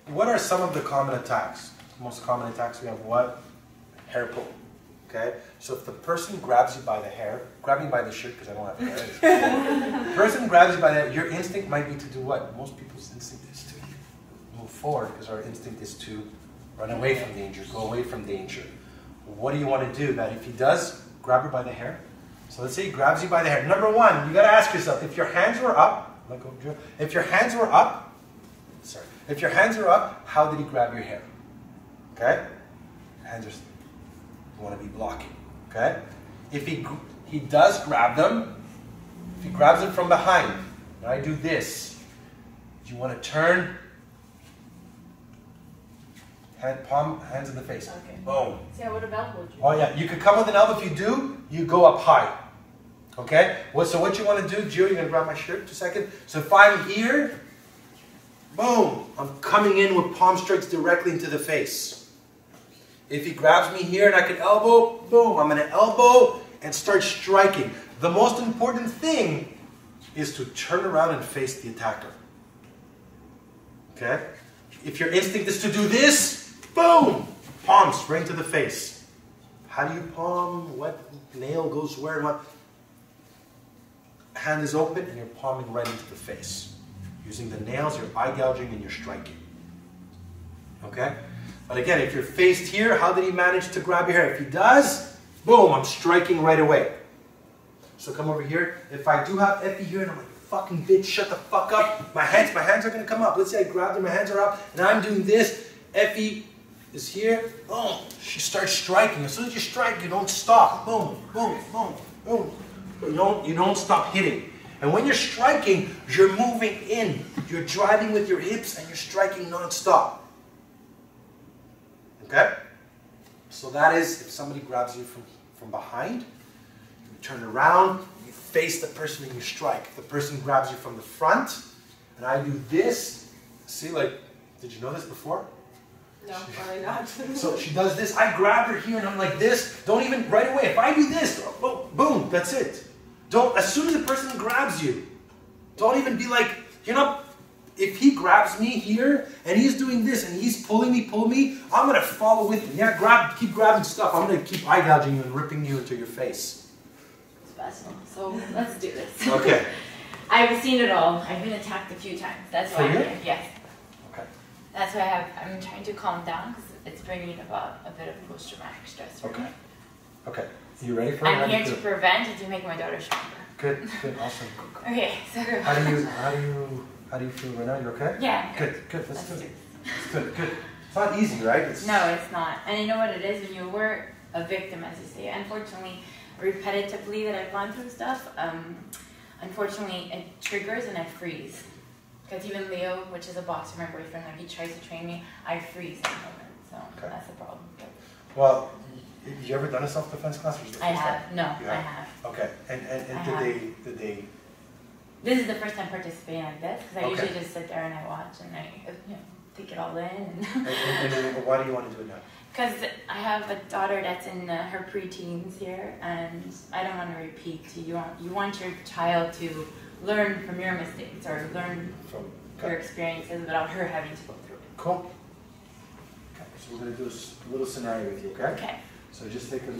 what are some of the common attacks? Most common attacks we have what? Hair pull. Okay? So if the person grabs you by the hair, grab me by the shirt because I don't have hair. The person grabs you by the hair, your instinct might be to do what? Most people's instinct is to move forward because our instinct is to run away from danger, go away from danger. What do you want to do? That if he does grab her by the hair, so let's say he grabs you by the hair. Number one, you got to ask yourself, if your hands were up, if your hands were up, if your hands were up, how did he grab your hair? Okay? Hands are, you want to be blocking. Okay? If he does grab them, if he grabs them from behind, and I do this, you want to turn, hands in the face. Okay. Boom. See, I would have elbowed you. Oh yeah, you could come with an elbow. If you do, you go up high. Okay? So what you want to do, Gio, you're going to grab my shirt 2 seconds. So if I'm here, boom, I'm coming in with palm strikes directly into the face. If he grabs me here and I can elbow, boom, I'm going to elbow and start striking. The most important thing is to turn around and face the attacker. Okay? If your instinct is to do this, boom, palms right into the face. How do you palm? What nail goes where and what? Hand is open and you're palming right into the face. Using the nails, you're eye gouging and you're striking. Okay? But again, if you're faced here, how did he manage to grab your hair? If he does, boom, I'm striking right away. So come over here. If I do have Effie here and I'm like, fucking bitch, shut the fuck up. My hands are going to come up. Let's say I grabbed her, my hands are up, and I'm doing this. Effie is here. Boom. She starts striking. As soon as you strike, you don't stop. Boom, boom, boom, boom. You don't stop hitting. And when you're striking, you're moving in. You're driving with your hips and you're striking non-stop. Okay? So that is, if somebody grabs you from behind, you turn around, you face the person and you strike. If the person grabs you from the front, and I do this, see, like, did you know this before? No, probably not. So she does this, I grab her here and I'm like this, don't even, right away, if I do this, boom, boom, that's it. Don't, as soon as the person grabs you, don't even be like, you know, if he grabs me here and he's doing this and he's pulling me, I'm going to follow with him. Yeah, keep grabbing stuff. I'm going to keep eye gouging you and ripping you into your face. Special. So let's do this. Okay. I've seen it all. I've been attacked a few times. That's why I'm here. Yes. Okay. That's why I'm trying to calm down because it's bringing about a bit of post-traumatic stress for me. Okay. You ready for it? I'm here to prevent and to make my daughter stronger. Good. Awesome. Okay, so how do you feel right now? You okay? Yeah. Good. That's good. That's good. It's not easy, right? No, it's not. And you know what it is? When you were a victim, as you say, unfortunately, repetitively that I've gone through stuff, unfortunately, it triggers and I freeze. Because even Leo, which is a boxer, my boyfriend, like he tries to train me, I freeze in the moment. So that's the problem. Well, have you ever done a self-defense class? I have. No, I have. Okay. And did they? This is the first time participating like this because I usually just sit there and I watch and I take it all in. And why do you want to do it now? Because I have a daughter that's in her pre-teens here, and I don't want to repeat. You want your child to learn from your mistakes or learn from your experiences without her having to go through it. Cool. Okay, so we're going to do a little scenario with you, okay? Okay. So just take a...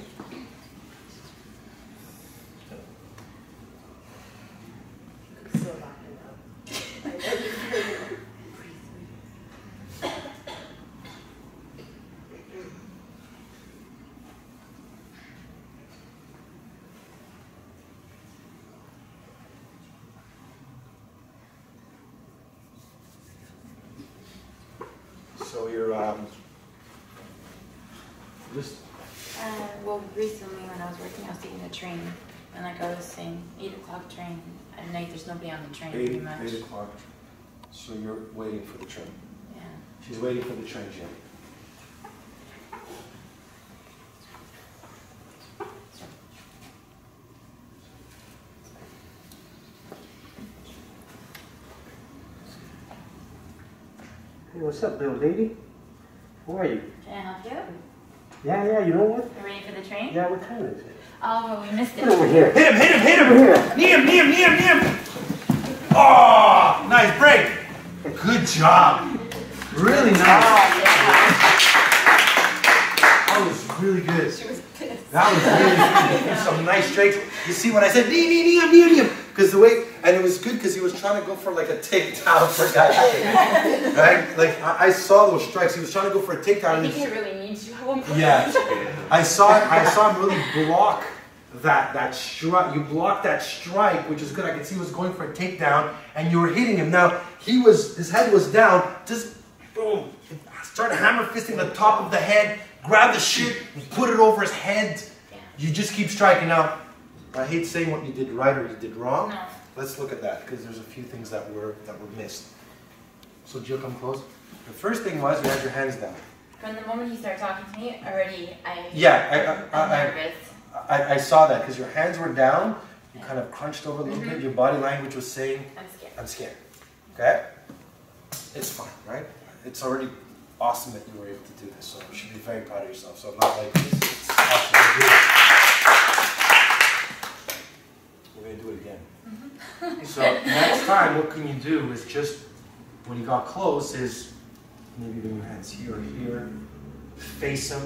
So you're just... well, recently when I was working, I was taking a train. And like I was saying, 8 o'clock train. At night, there's nobody on the train pretty much. 8 o'clock. So you're waiting for the train. Yeah. She's waiting for the train, Jim. Hey, what's up, little lady? Who are you? Can I help you? Yeah, you know what? You're ready for the train? Yeah, what time is it? Oh, well, we missed it. Get over here. Hit him! Knee him! Oh, nice break. Good job. Really nice. Oh, yeah. That was really good. She was pissed. That was really good. Some nice strikes. You see what I said? Knee. Because the way, and it was good because he was trying to go for like a takedown for guys. Right? Like I saw those strikes. He was trying to go for a takedown. I think he really needs you at one point. Yeah. I saw him really block that strike. You blocked that strike, which is good. I could see he was going for a takedown, and you were hitting him. Now his head was down. Just boom, started hammer fisting the top of the head. Grab the shit and put it over his head. Yeah. You just keep striking. Now, I hate saying what you did right or you did wrong. No. Let's look at that because there's a few things that were missed. So Jill, come close. The first thing was you had your hands down. From the moment he started talking to me, already I'm nervous. I saw that because your hands were down. You kind of crunched over a little bit. Your body language was saying, I'm scared. I'm scared. Okay? It's fine, right? It's already awesome that you were able to do this, so you should be very proud of yourself. So I'm not like this. It's awesome. We're going to do it again. So next time, what can you do is just, when you got close, is maybe bring your hands here or here, face him.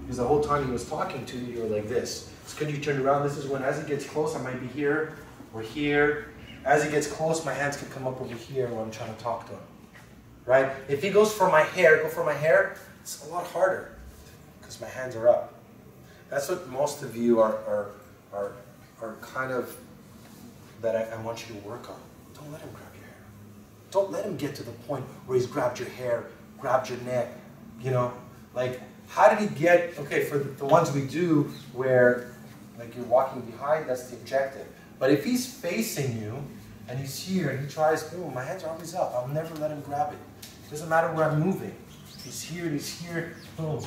Because the whole time he was talking to you, you were like this. It's good you turned around. This is when, as he gets close, I might be here or here. As he gets close, my hands can come up over here when I'm trying to talk to him. Right? If he goes for my hair, it's a lot harder because my hands are up. That's what most of you are kind of, that I want you to work on. Don't let him grab your hair. Don't let him get to the point where he's grabbed your hair, grabbed your neck, you know? Like, how did he get, okay, for the ones we do where, like, you're walking behind, that's the objective. But if he's facing you, and he's here, and he tries, boom, my hands are always up. I'll never let him grab it. It doesn't matter where I'm moving. He's here, boom,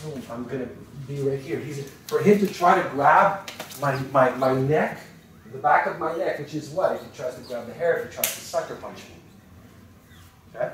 boom. I'm gonna be right here. For him to try to grab my neck, the back of my neck, which is what? If he tries to grab the hair, if he tries to sucker punch me. Okay?